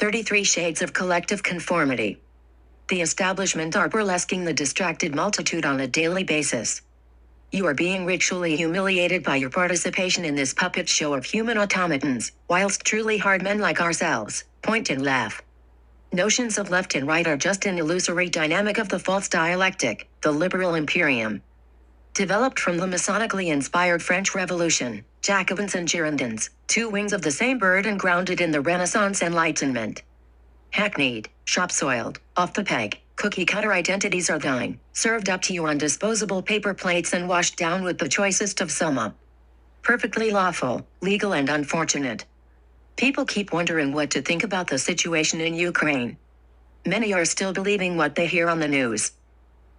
33 Shades of Collective Conformity. The establishment are burlesquing the distracted multitude on a daily basis. You are being ritually humiliated by your participation in this puppet show of human automatons, whilst truly hard men like ourselves point and laugh. Notions of left and right are just an illusory dynamic of the false dialectic, the Liberal Imperium. Developed from the Masonically inspired French Revolution, Jacobins and Girondins, two wings of the same bird and grounded in the Renaissance Enlightenment. Hackneyed, shop-soiled, off the peg, cookie-cutter identities are thine, served up to you on disposable paper plates and washed down with the choicest of soma. Perfectly lawful, legal and unfortunate. People keep wondering what to think about the situation in Ukraine. Many are still believing what they hear on the news.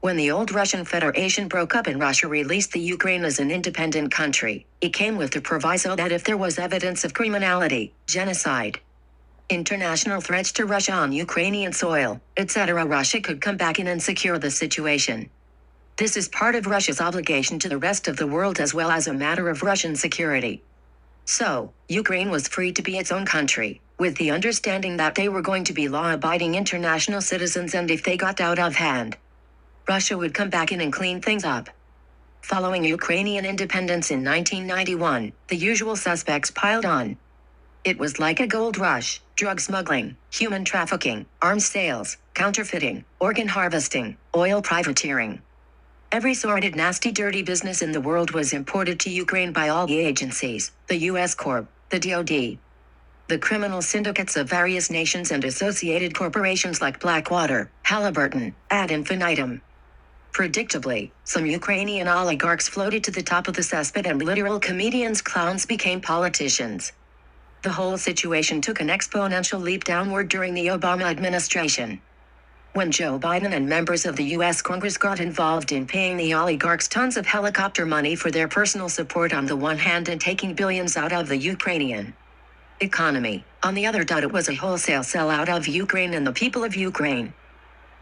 When the old Russian Federation broke up and Russia released the Ukraine as an independent country, it came with the proviso that if there was evidence of criminality, genocide, international threats to Russia on Ukrainian soil, etc., Russia could come back in and secure the situation. This is part of Russia's obligation to the rest of the world as well as a matter of Russian security. So, Ukraine was free to be its own country, with the understanding that they were going to be law-abiding international citizens, and if they got out of hand, Russia would come back in and clean things up. Following Ukrainian independence in 1991, the usual suspects piled on. It was like a gold rush: drug smuggling, human trafficking, arms sales, counterfeiting, organ harvesting, oil privateering. Every sordid, nasty, dirty business in the world was imported to Ukraine by all the agencies, the US Corp, the DoD, the criminal syndicates of various nations and associated corporations like Blackwater, Halliburton, ad infinitum. Predictably, some Ukrainian oligarchs floated to the top of the cesspit and literal comedians clowns became politicians. The whole situation took an exponential leap downward during the Obama administration. When Joe Biden and members of the U.S. Congress got involved in paying the oligarchs tons of helicopter money for their personal support on the one hand and taking billions out of the Ukrainian economy, on the other. It was a wholesale sellout of Ukraine and the people of Ukraine.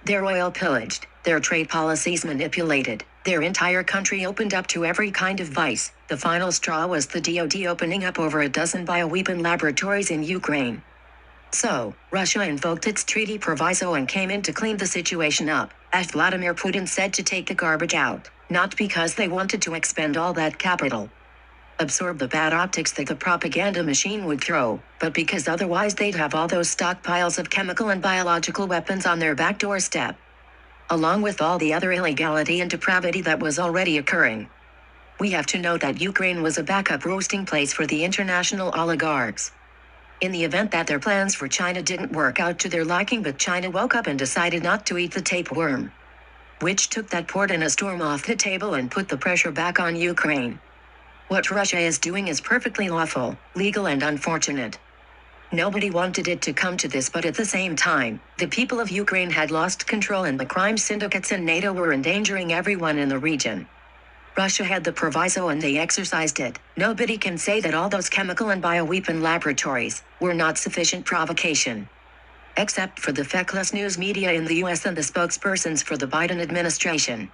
Their oil pillaged, their trade policies manipulated, their entire country opened up to every kind of vice. The final straw was the DoD opening up over a dozen bioweapon laboratories in Ukraine. So, Russia invoked its treaty proviso and came in to clean the situation up, as Vladimir Putin said, to take the garbage out, not because they wanted to expend all that capital, absorb the bad optics that the propaganda machine would throw, but because otherwise they'd have all those stockpiles of chemical and biological weapons on their back doorstep, along with all the other illegality and depravity that was already occurring. We have to know that Ukraine was a backup roasting place for the international oligarchs. In the event that their plans for China didn't work out to their liking, but China woke up and decided not to eat the tapeworm, which took that port in a storm off the table and put the pressure back on Ukraine. What Russia is doing is perfectly lawful, legal and unfortunate. Nobody wanted it to come to this, but at the same time, the people of Ukraine had lost control and the crime syndicates and NATO were endangering everyone in the region. Russia had the proviso and they exercised it. Nobody can say that all those chemical and bioweapon laboratories were not sufficient provocation. Except for the feckless news media in the US and the spokespersons for the Biden administration.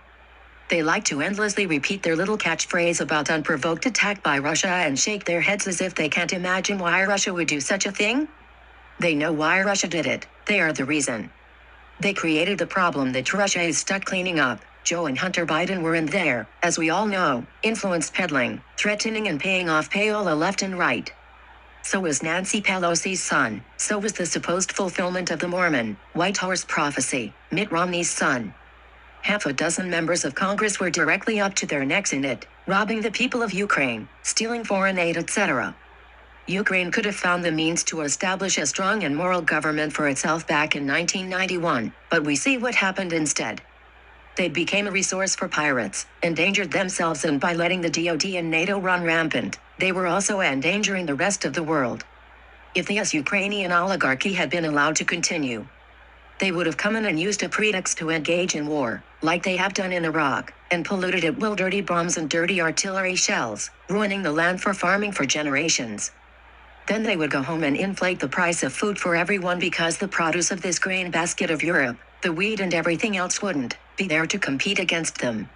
They like to endlessly repeat their little catchphrase about unprovoked attack by Russia and shake their heads as if they can't imagine why Russia would do such a thing. They know why Russia did it. They are the reason. They created the problem that Russia is stuck cleaning up. Joe and Hunter Biden were in there, as we all know, influence peddling, threatening and paying off payola left and right. So was Nancy Pelosi's son. So was the supposed fulfillment of the Mormon White Horse prophecy, Mitt Romney's son. Half a dozen members of Congress were directly up to their necks in it, robbing the people of Ukraine, stealing foreign aid, etc. Ukraine could have found the means to establish a strong and moral government for itself back in 1991, but we see what happened instead. They became a resource for pirates, endangered themselves, and by letting the DoD and NATO run rampant, they were also endangering the rest of the world. If the Ukrainian oligarchy had been allowed to continue, they would have come in and used a pretext to engage in war, like they have done in Iraq, and polluted it with dirty bombs and dirty artillery shells, ruining the land for farming for generations. Then they would go home and inflate the price of food for everyone because the produce of this grain basket of Europe, the wheat and everything else, wouldn't be there to compete against them.